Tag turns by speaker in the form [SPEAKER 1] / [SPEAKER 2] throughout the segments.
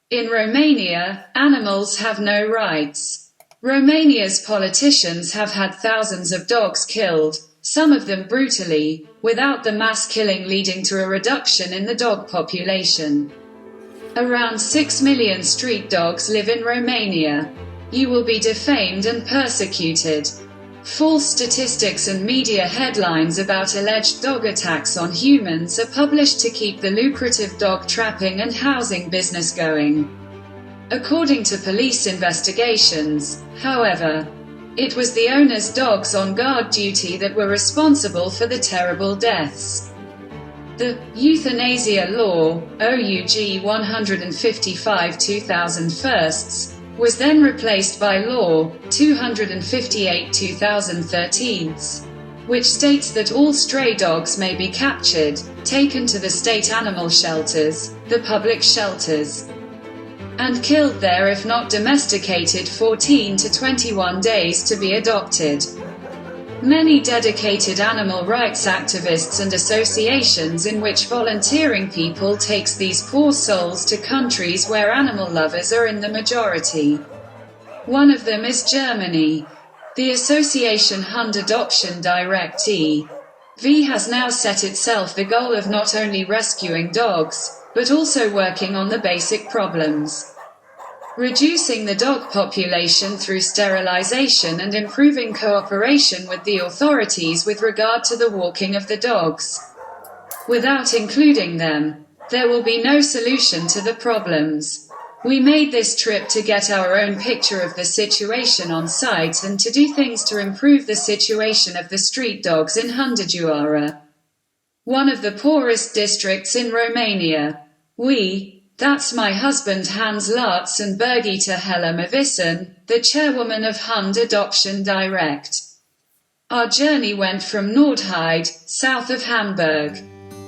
[SPEAKER 1] In Romania, animals have no rights. Romania's politicians have had thousands of dogs killed, some of them brutally, without the mass killing leading to a reduction in the dog population. Around 6 million street dogs live in Romania. You will be defamed and persecuted. False statistics and media headlines about alleged dog attacks on humans are published to keep the lucrative dog trapping and housing business going. According to police investigations, however, it was the owner's dogs on guard duty that were responsible for the terrible deaths. The euthanasia law, OUG 155/2001, was then replaced by Law 258/2013, which states that all stray dogs may be captured, taken to the state animal shelters, the public shelters, and killed there if not domesticated 14 to 21 days to be adopted. Many dedicated animal rights activists and associations in which volunteering people takes these poor souls to countries where animal lovers are in the majority. One of them is Germany. The association Hund Adoption Direct e.V. has now set itself the goal of not only rescuing dogs, but also working on the basic problems. Reducing the dog population through sterilization and improving cooperation with the authorities with regard to the walking of the dogs. Without including them, there will be no solution to the problems. We made this trip to get our own picture of the situation on site and to do things to improve the situation of the street dogs in Hunedoara, one of the poorest districts in Romania. That's my husband Hans Latz and Birgitta Hellemavisen, the chairwoman of Hund Adoption Direct. Our journey went from Nordheide, south of Hamburg,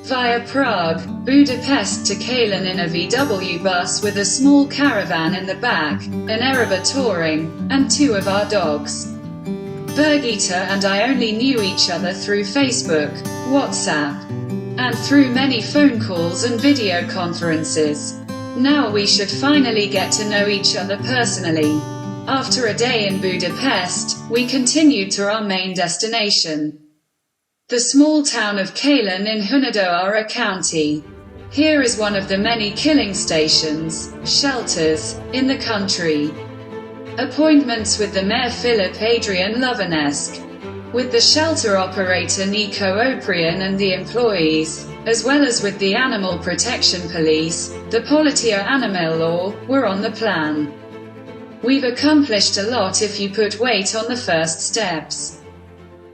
[SPEAKER 1] via Prague, Budapest to Kalen in a VW bus with a small caravan in the back, an Araba touring, and 2 of our dogs. Birgitta and I only knew each other through Facebook, WhatsApp, and through many phone calls and video conferences. Now we should finally get to know each other personally. After a day in Budapest, we continued to our main destination, the small town of Kalen in Hunedoara County. Here is one of the many killing stations, shelters, in the country. Appointments with the mayor Philip Adrian Lovenesque, with the shelter operator Nico Oprian and the employees, as well as with the Animal Protection Police, the Poliția Animalelor, were on the plan. We've accomplished a lot if you put weight on the first steps.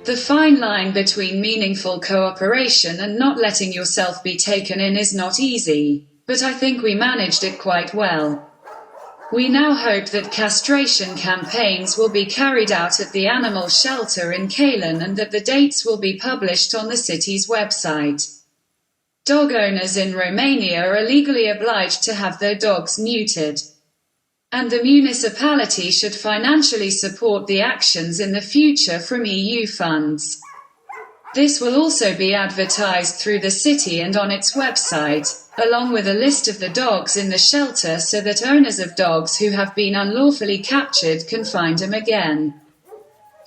[SPEAKER 1] The fine line between meaningful cooperation and not letting yourself be taken in is not easy, but I think we managed it quite well. We now hope that castration campaigns will be carried out at the animal shelter in Kalen and that the dates will be published on the city's website. Dog owners in Romania are legally obliged to have their dogs neutered, and the municipality should financially support the actions in the future from EU funds. This will also be advertised through the city and on its website, along with a list of the dogs in the shelter so that owners of dogs who have been unlawfully captured can find them again.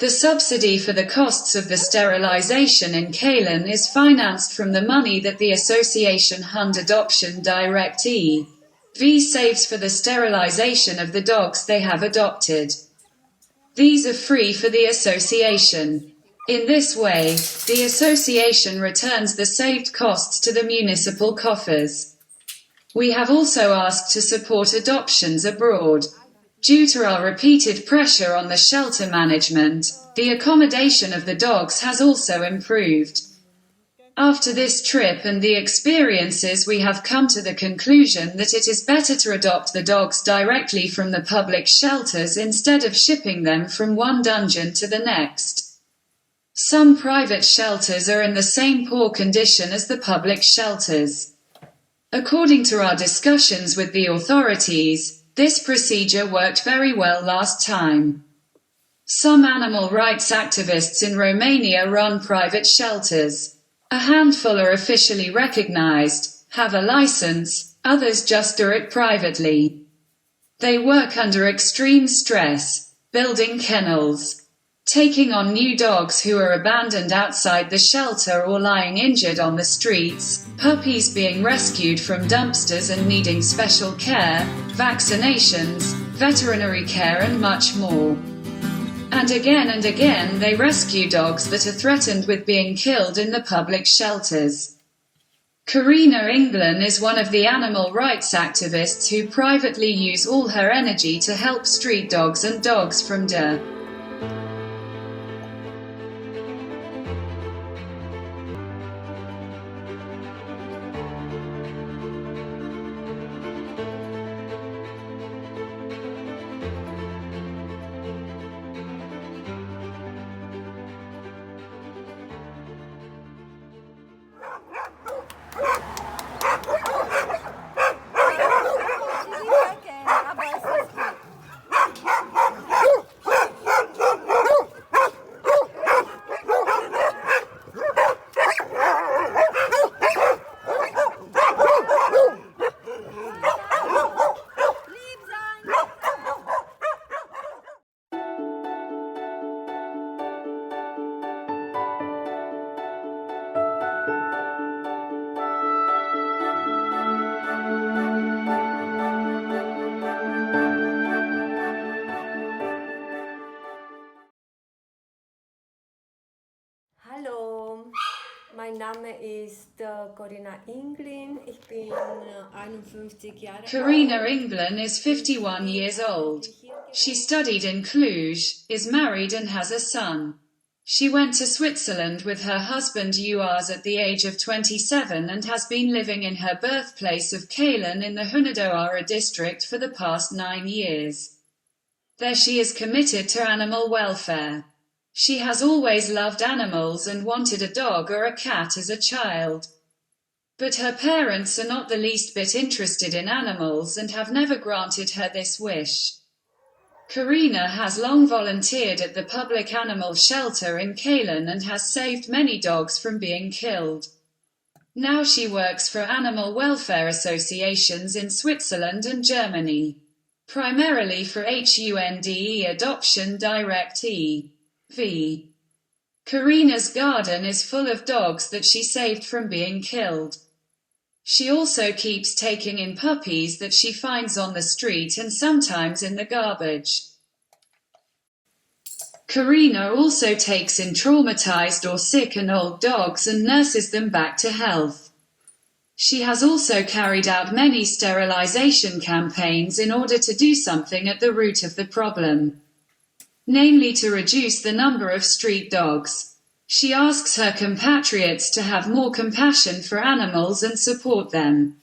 [SPEAKER 1] The subsidy for the costs of the sterilization in Kalen is financed from the money that the association Hund Adoption Direct e.V. saves for the sterilization of the dogs they have adopted. These are free for the association. In this way, the association returns the saved costs to the municipal coffers. We have also asked to support adoptions abroad. Due to our repeated pressure on the shelter management, the accommodation of the dogs has also improved. After this trip and the experiences, we have come to the conclusion that it is better to adopt the dogs directly from the public shelters instead of shipping them from one dungeon to the next. Some private shelters are in the same poor condition as the public shelters. According to our discussions with the authorities, this procedure worked very well last time. Some animal rights activists in Romania run private shelters. A handful are officially recognized, have a license, others just do it privately. They work under extreme stress, building kennels, taking on new dogs who are abandoned outside the shelter or lying injured on the streets, puppies being rescued from dumpsters and needing special care, vaccinations, veterinary care and much more. And again they rescue dogs that are threatened with being killed in the public shelters. Karina England is one of the animal rights activists who privately use all her energy to help street dogs and dogs from DA.
[SPEAKER 2] Hallo, mein Name ist Corinna Inglin. Ich bin 51 Jahre alt.
[SPEAKER 1] Karina England is 51 years old. She studied in Cluj, is married and has a son. She went to Switzerland with her husband Uars at the age of 27 and has been living in her birthplace of Kalen in the Hunedoara district for the past 9 years. There she is committed to animal welfare. She has always loved animals and wanted a dog or a cat as a child. But her parents are not the least bit interested in animals and have never granted her this wish. Karina has long volunteered at the public animal shelter in Kalen and has saved many dogs from being killed. Now she works for animal welfare associations in Switzerland and Germany, primarily for HUNDE Adoption Direct E.V. Karina's garden is full of dogs that she saved from being killed. She also keeps taking in puppies that she finds on the street and sometimes in the garbage. Karina also takes in traumatized or sick and old dogs and nurses them back to health. She has also carried out many sterilization campaigns in order to do something at the root of the problem, namely to reduce the number of street dogs. She asks her compatriots to have more compassion for animals and support them.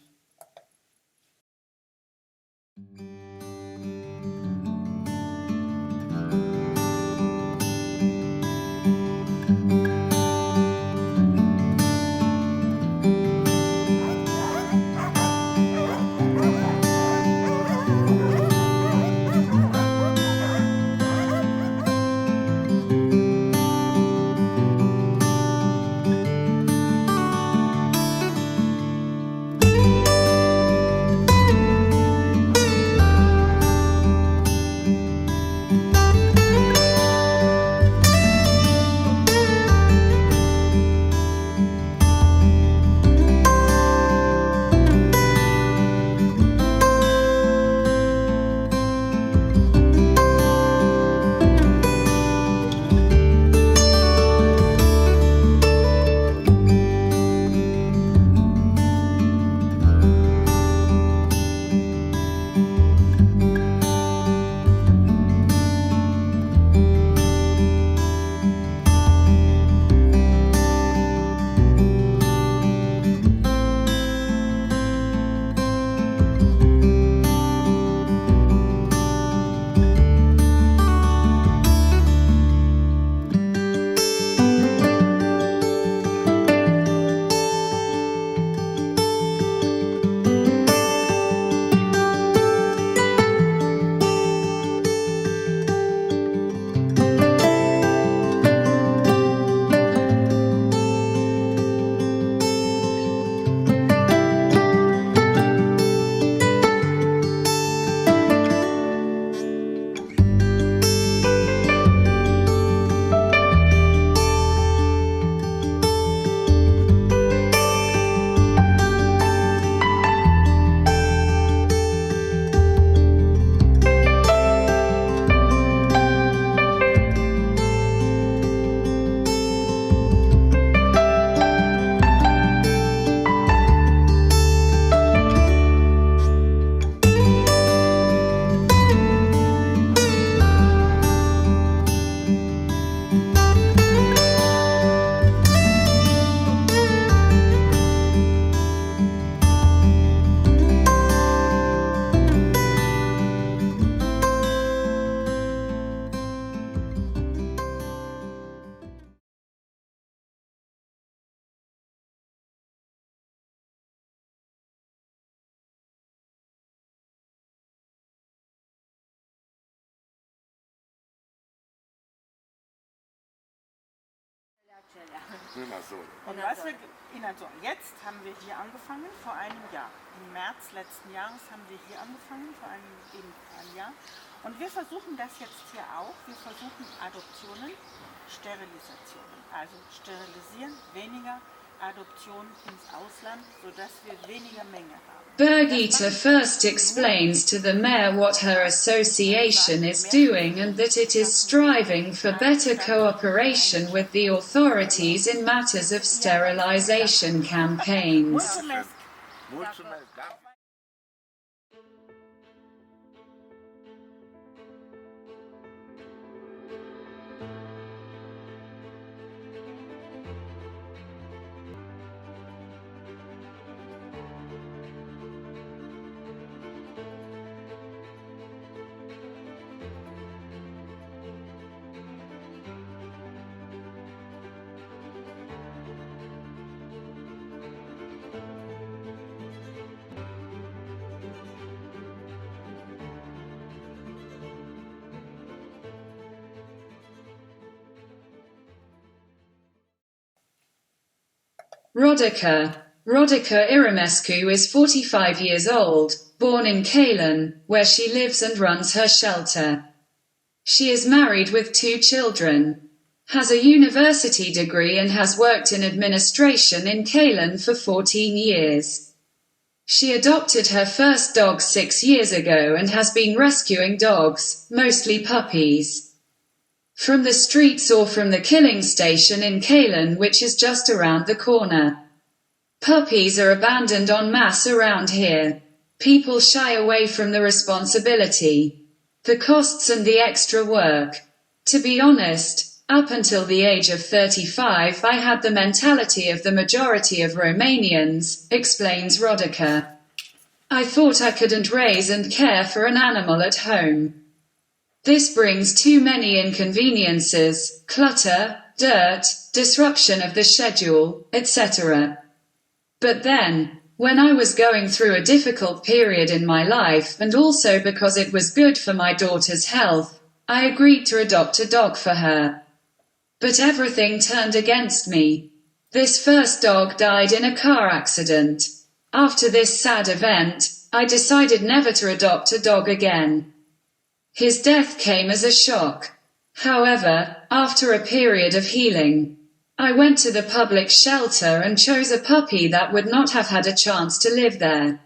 [SPEAKER 3] Und was wir jetzt haben wir hier angefangen, vor einem Jahr. Im März letzten Jahres haben wir hier angefangen, vor einem Jahr. Und wir versuchen das jetzt hier auch. Wir versuchen Adoptionen, Sterilisationen. Also sterilisieren, weniger Adoption ins Ausland, sodass wir weniger Menge haben.
[SPEAKER 1] Birgitta first explains to the mayor what her association is doing and that it is striving for better cooperation with the authorities in matters of sterilization campaigns. Rodica Irimescu is 45 years old, born in Kalen, where she lives and runs her shelter. She is married with 2 children, has a university degree and has worked in administration in Kalen for 14 years. She adopted her first dog 6 years ago and has been rescuing dogs, mostly puppies, from the streets or from the killing station in Kalen, which is just around the corner. Puppies are abandoned en masse around here. People shy away from the responsibility, the costs and the extra work. To be honest, up until the age of 35 I had the mentality of the majority of Romanians, explains Rodica. I thought I couldn't raise and care for an animal at home. This brings too many inconveniences, clutter, dirt, disruption of the schedule, etc. But then, when I was going through a difficult period in my life and also because it was good for my daughter's health, I agreed to adopt a dog for her. But everything turned against me. This first dog died in a car accident. After this sad event, I decided never to adopt a dog again. His death came as a shock. However, after a period of healing, I went to the public shelter and chose a puppy that would not have had a chance to live there.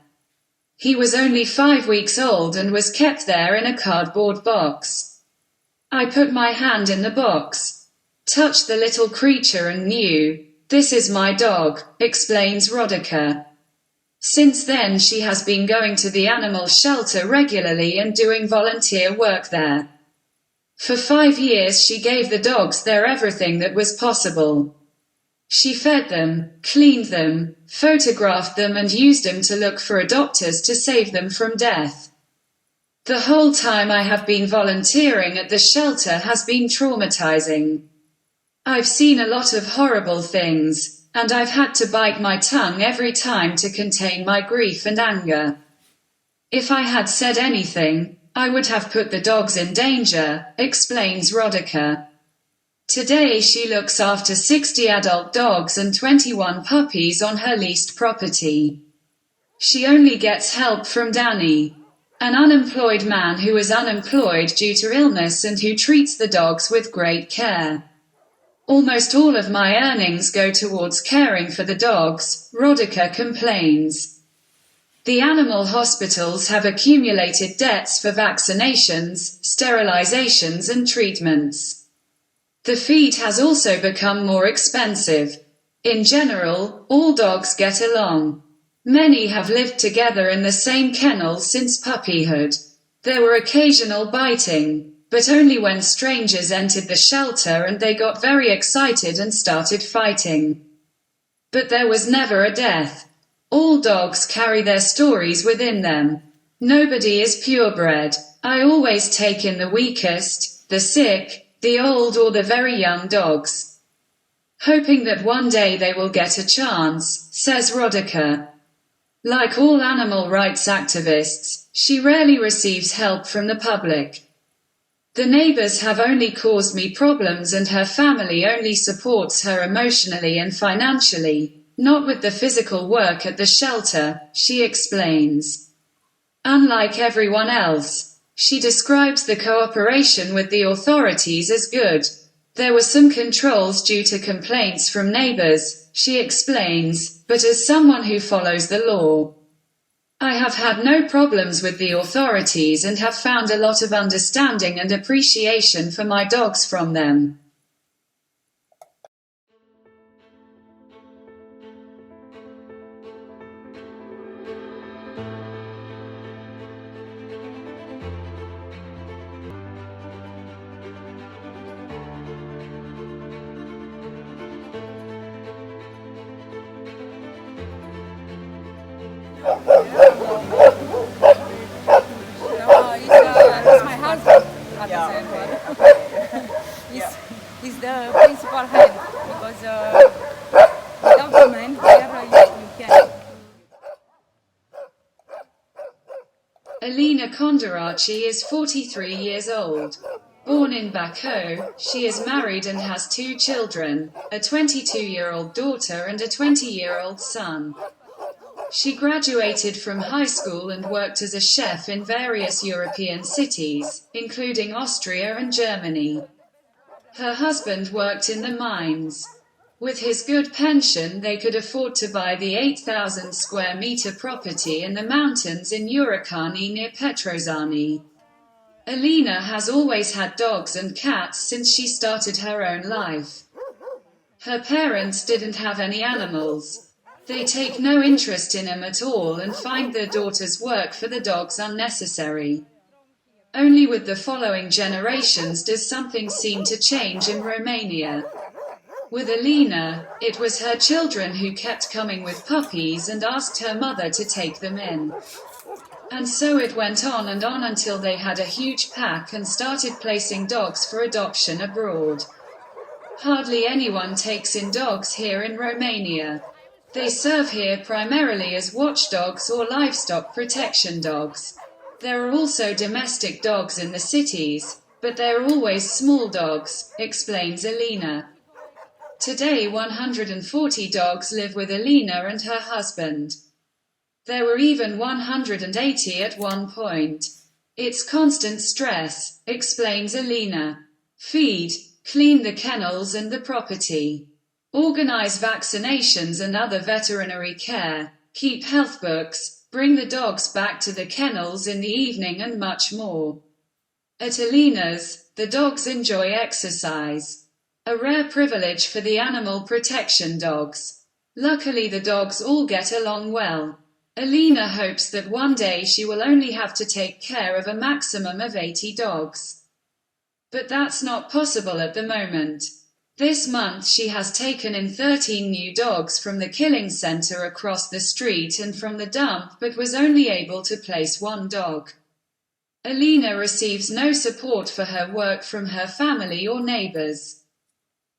[SPEAKER 1] He was only 5 weeks old and was kept there in a cardboard box. I put my hand in the box, touched the little creature and knew, this is my dog, explains Rodica. Since then she has been going to the animal shelter regularly and doing volunteer work there. For 5 years she gave the dogs there everything that was possible. She fed them, cleaned them, photographed them and used them to look for adopters to save them from death. The whole time I have been volunteering at the shelter has been traumatizing. I've seen a lot of horrible things, and I've had to bite my tongue every time to contain my grief and anger. If I had said anything, I would have put the dogs in danger, explains Rodica. Today she looks after 60 adult dogs and 21 puppies on her leased property. She only gets help from Danny, an unemployed man who is unemployed due to illness and who treats the dogs with great care. Almost all of my earnings go towards caring for the dogs, Rodica complains. The animal hospitals have accumulated debts for vaccinations, sterilizations and treatments. The feed has also become more expensive. In general, all dogs get along. Many have lived together in the same kennel since puppyhood. There were occasional biting, but only when strangers entered the shelter and they got very excited and started fighting. But there was never a death. All dogs carry their stories within them. Nobody is purebred. I always take in the weakest, the sick, the old or the very young dogs, hoping that one day they will get a chance, says Rodica. Like all animal rights activists, she rarely receives help from the public. The neighbors have only caused me problems and her family only supports her emotionally and financially, not with the physical work at the shelter, she explains. Unlike everyone else, she describes the cooperation with the authorities as good. There were some controls due to complaints from neighbors, she explains, but as someone who follows the law, I have had no problems with the authorities and have found a lot of understanding and appreciation for my dogs from them.
[SPEAKER 2] It's my husband at the center. He's the principal hand because without the man there you can.
[SPEAKER 1] Alina Kondarachi is 43 years old. Born in Baku, she is married and has 2 children, a 22-year-old daughter and a 20-year-old son. She graduated from high school and worked as a chef in various European cities, including Austria and Germany. Her husband worked in the mines. With his good pension, they could afford to buy the 8,000 square meter property in the mountains in Urakani near Petrozani. Alina has always had dogs and cats since she started her own life. Her parents didn't have any animals. They take no interest in him at all and find their daughter's work for the dogs unnecessary. Only with the following generations does something seem to change in Romania. With Alina, it was her children who kept coming with puppies and asked her mother to take them in. And so it went on and on until they had a huge pack and started placing dogs for adoption abroad. Hardly anyone takes in dogs here in Romania. They serve here primarily as watchdogs or livestock protection dogs. There are also domestic dogs in the cities, but they're always small dogs, explains Alina. Today 140 dogs live with Alina and her husband. There were even 180 at one point. It's constant stress, explains Alina. Feed, clean the kennels and the property. Organize vaccinations and other veterinary care, keep health books, bring the dogs back to the kennels in the evening and much more. At Alina's, the dogs enjoy exercise. A rare privilege for the animal protection dogs. Luckily the dogs all get along well. Alina hopes that one day she will only have to take care of a maximum of 80 dogs. But that's not possible at the moment. This month she has taken in 13 new dogs from the killing center across the street and from the dump but was only able to place 1 dog. Alina receives no support for her work from her family or neighbors.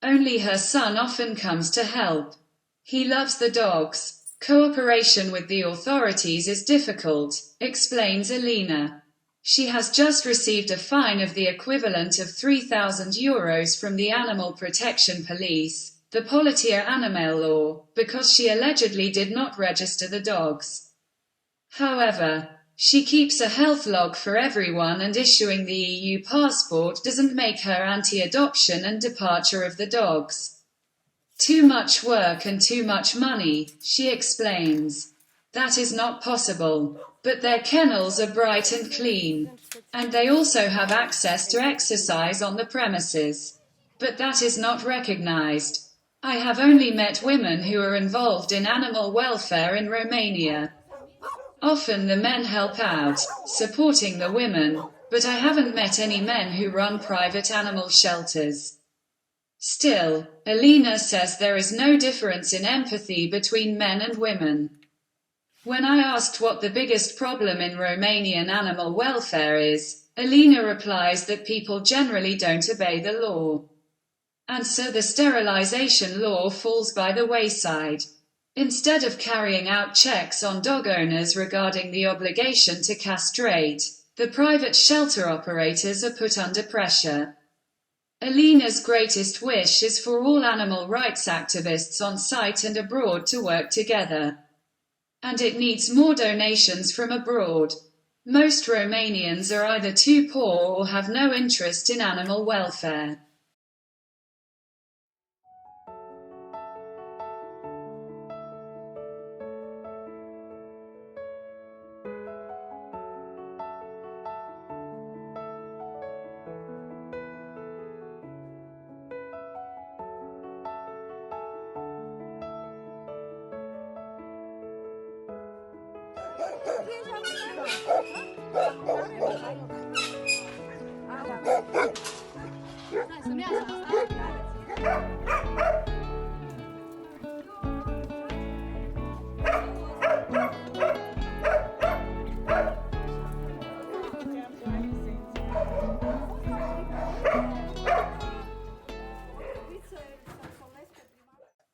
[SPEAKER 1] Only her son often comes to help. He loves the dogs. Cooperation with the authorities is difficult, explains Alina. She has just received a fine of the equivalent of 3,000 euros from the Animal Protection Police, the Poliția Animală law, because she allegedly did not register the dogs. However, she keeps a health log for everyone and issuing the EU passport doesn't make her anti-adoption and departure of the dogs. Too much work and too much money, she explains. That is not possible. But their kennels are bright and clean. And they also have access to exercise on the premises. But that is not recognized. I have only met women who are involved in animal welfare in Romania. Often the men help out, supporting the women, but I haven't met any men who run private animal shelters. Still, Alina says there is no difference in empathy between men and women. When I asked what the biggest problem in Romanian animal welfare is, Alina replies that people generally don't obey the law. And so the sterilization law falls by the wayside. Instead of carrying out checks on dog owners regarding the obligation to castrate, The private shelter operators are put under pressure. Alina's greatest wish is for all animal rights activists on site and abroad to work together. And it needs more donations from abroad. Most Romanians are either too poor or have no interest in animal welfare.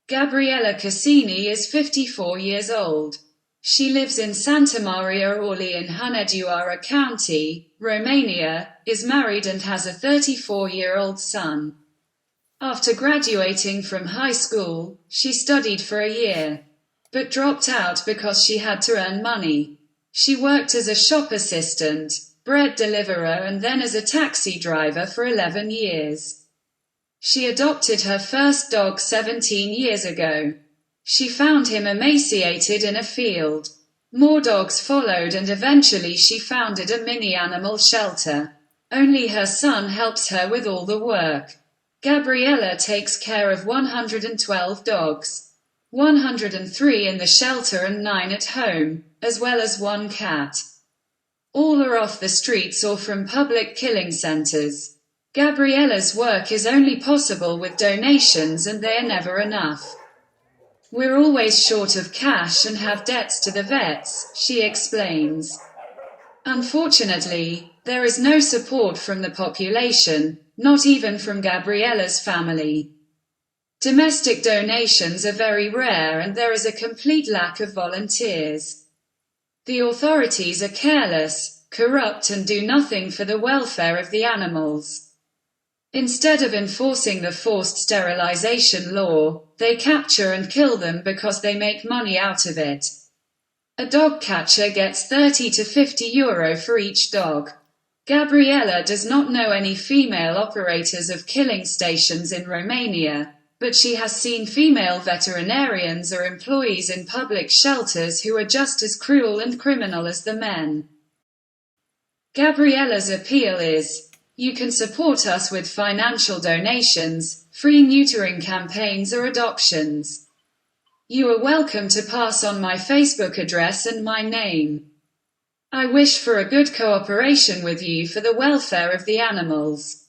[SPEAKER 1] Gabriella Cassini is 54 years old. She lives in Santa Maria Orli in Hunedoara County, Romania, is married and has a 34-year-old son. After graduating from high school, she studied for a year, but dropped out because she had to earn money. She worked as a shop assistant, bread deliverer and then as a taxi driver for 11 years. She adopted her first dog 17 years ago. She found him emaciated in a field. More dogs followed and eventually she founded a mini animal shelter. Only her son helps her with all the work. Gabriella takes care of 112 dogs. 103 in the shelter and 9 at home, as well as 1 cat. All are off the streets or from public killing centers. Gabriella's work is only possible with donations and they are never enough. We're always short of cash and have debts to the vets, she explains. Unfortunately, there is no support from the population, not even from Gabriella's family. Domestic donations are very rare and there is a complete lack of volunteers. The authorities are careless, corrupt and do nothing for the welfare of the animals. Instead of enforcing the forced sterilization law, they capture and kill them because they make money out of it. A dog catcher gets 30 to 50 euro for each dog. Gabriella does not know any female operators of killing stations in Romania, but she has seen female veterinarians or employees in public shelters who are just as cruel and criminal as the men. Gabriella's appeal is, you can support us with financial donations, free neutering campaigns or adoptions. You are welcome to pass on my Facebook address and my name. I wish for a good cooperation with you for the welfare of the animals.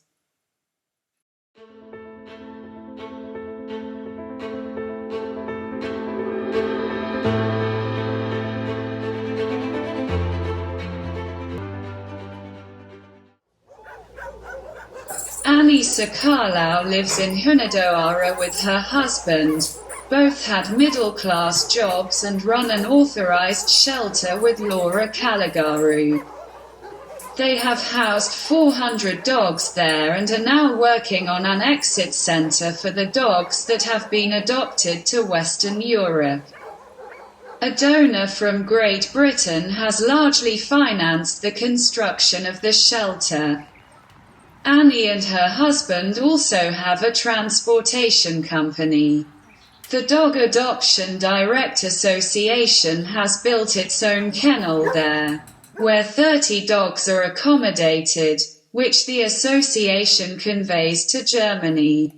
[SPEAKER 1] Annie Sakalau lives in Hunedoara with her husband. Both had middle-class jobs and run an authorized shelter with Laura Calagaru. They have housed 400 dogs there and are now working on an exit center for the dogs that have been adopted to Western Europe. A donor from Great Britain has largely financed the construction of the shelter. Annie and her husband also have a transportation company. The Dog Adoption Direct Association has built its own kennel there, where 30 dogs are accommodated, which the association conveys to Germany.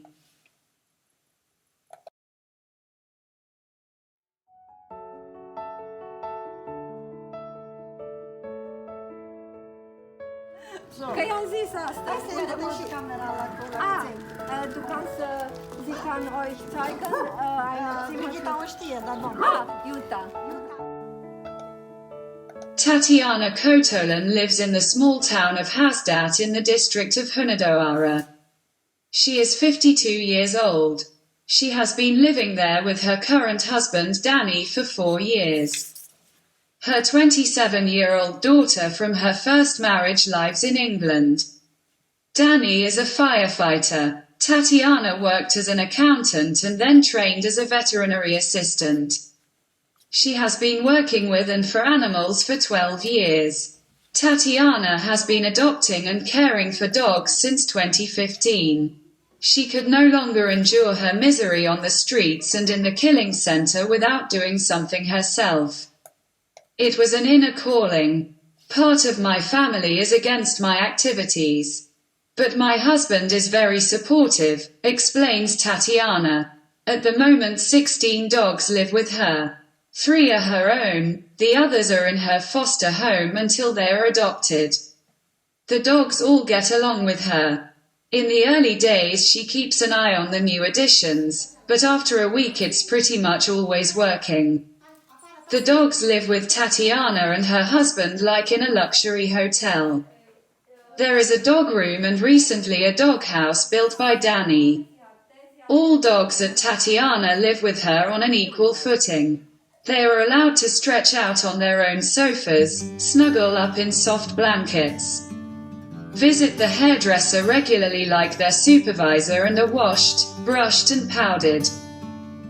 [SPEAKER 2] Că i-am zis asta. Du kannst, sie kann euch zeigen,
[SPEAKER 3] Brigitta o știe, dar nu.
[SPEAKER 2] Jutta.
[SPEAKER 1] Tatiana Kotolan lives in the small town of Hasdat in the district of Hunedoara. She is 52 years old. She has been living there with her current husband Danny for 4 years. Her 27-year-old daughter from her first marriage lives in England. Danny is a firefighter. Tatiana worked as an accountant and then trained as a veterinary assistant. She has been working with and for animals for 12 years. Tatiana has been adopting and caring for dogs since 2015. She could no longer endure her misery on the streets and in the killing center without doing something herself. It was an inner calling. Part of my family is against my activities. But my husband is very supportive, explains Tatiana. At the moment 16 dogs live with her. 3 are her own, the others are in her foster home until they are adopted. The dogs all get along with her. In the early days she keeps an eye on the new additions, but after a week it's pretty much always working. The dogs live with Tatiana and her husband like in a luxury hotel. There is a dog room and recently a dog house built by Danny. All dogs at Tatiana live with her on an equal footing. They are allowed to stretch out on their own sofas, snuggle up in soft blankets, visit the hairdresser regularly like their supervisor and are washed, brushed and powdered.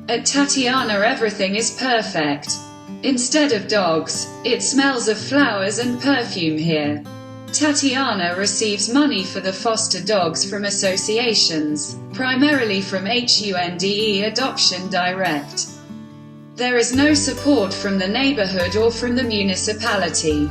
[SPEAKER 1] At Tatiana everything is perfect. Instead of dogs, it smells of flowers and perfume here. Tatiana receives money for the foster dogs from associations, primarily from HUNDE Adoption Direct. There is no support from the neighborhood or from the municipality.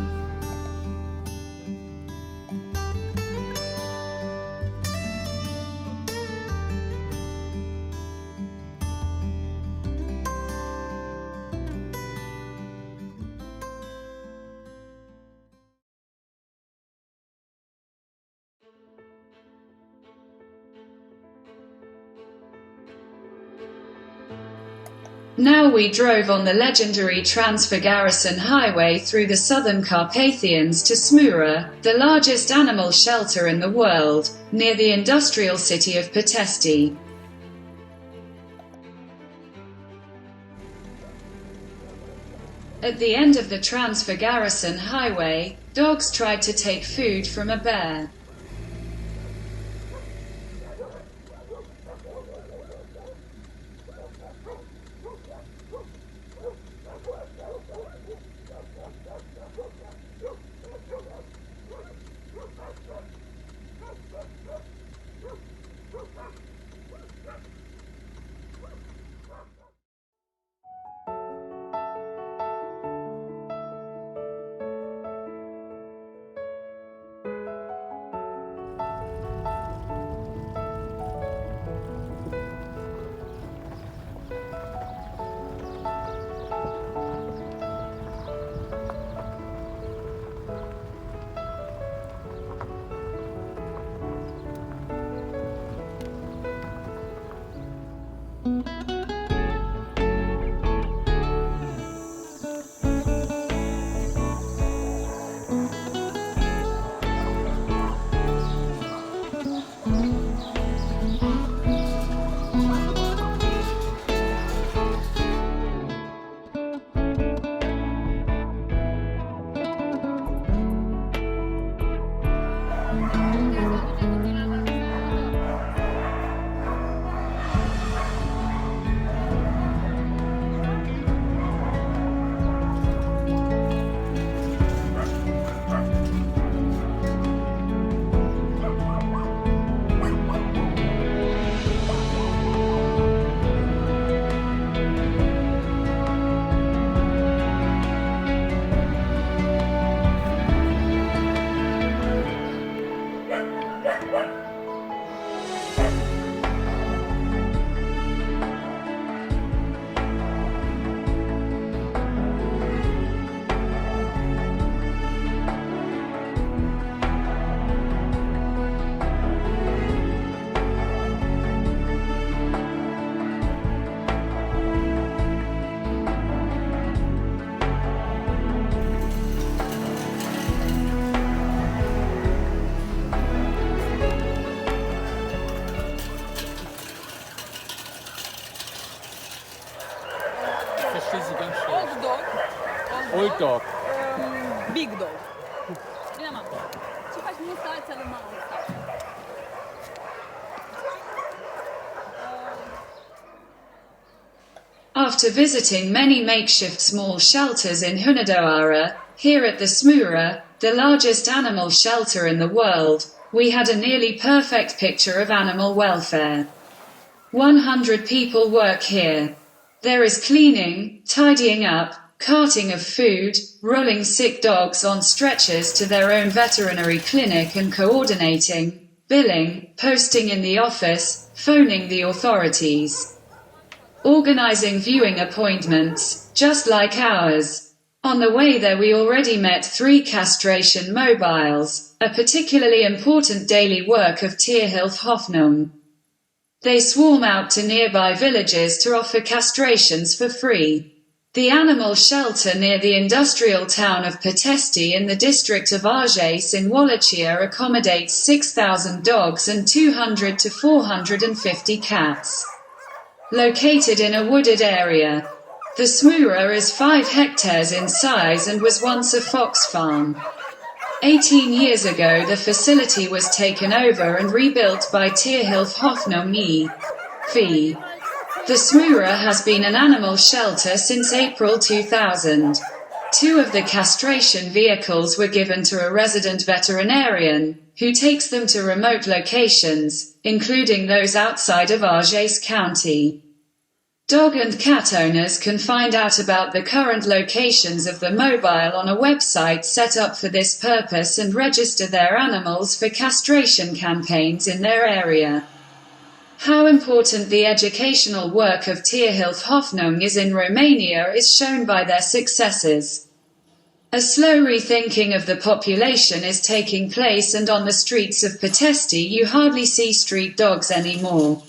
[SPEAKER 1] Now we drove on the legendary Trans-Garrison Highway through the southern Carpathians to Smura, the largest animal shelter in the world, near the industrial city of Pitești. At the end of the Trans-Garrison Highway, dogs tried to take food from a bear.
[SPEAKER 4] Old dog.
[SPEAKER 2] Big dog. Bine, mama. Ce faci? Nu stai să mama.
[SPEAKER 1] After visiting many makeshift small shelters in Hunedoara, here at the Smura, the largest animal shelter in the world, we had a nearly perfect picture of animal welfare. 100 people work here. There is cleaning, tidying up, carting of food, rolling sick dogs on stretchers to their own veterinary clinic and coordinating, billing, posting in the office, phoning the authorities. Organizing viewing appointments, just like ours. On the way there we already met 3 castration mobiles, a particularly important daily work of Tierhilfe. They swarm out to nearby villages to offer castrations for free. The animal shelter near the industrial town of Pătești in the district of Argeș in Wallachia accommodates 6,000 dogs and 200 to 450 cats. Located in a wooded area. The Smura is 5 hectares in size and was once a fox farm. 18 years ago the facility was taken over and rebuilt by Tierhilfe e.V. The Smura has been an animal shelter since April 2000. 2 of the castration vehicles were given to a resident veterinarian, who takes them to remote locations, including those outside of Argeș County. Dog and cat owners can find out about the current locations of the mobile on a website set up for this purpose and register their animals for castration campaigns in their area. How important the educational work of Tierhilfe is in Romania is shown by their successes. A slow rethinking of the population is taking place, and on the streets of Pătești you hardly see street dogs anymore.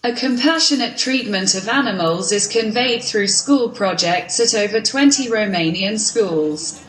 [SPEAKER 1] A compassionate treatment of animals is conveyed through school projects at over 20 Romanian schools.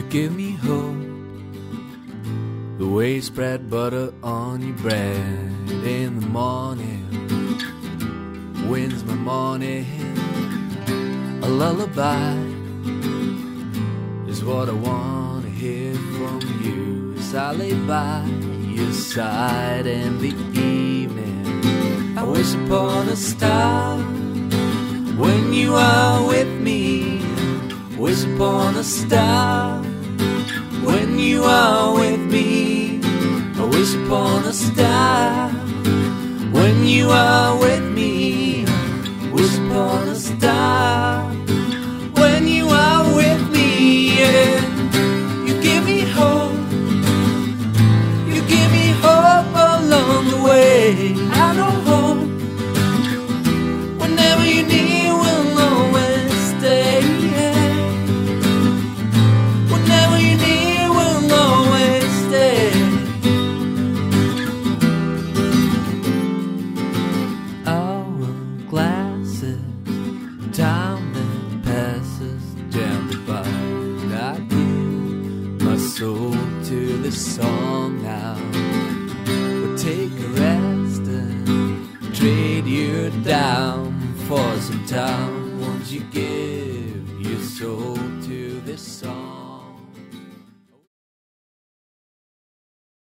[SPEAKER 5] Give me hope, the way you spread butter on your bread in the morning, wins my morning. A lullaby is what I want to hear from you as I lay by your side in the evening. I wish upon a star When you are with me, wish upon a star. When you are with me, I wish upon a star. When you are with me, wish upon a star. When you are with me, yeah, you give me hope. You give me hope along the way. I know hope. Whenever you're near, we'll always stay. Whenever you're near, we'll always stay. Hourglasses, time that passes down the bite. I give my soul to this song now. We'll take a rest and trade you down for some time. Won't you give your soul to this song?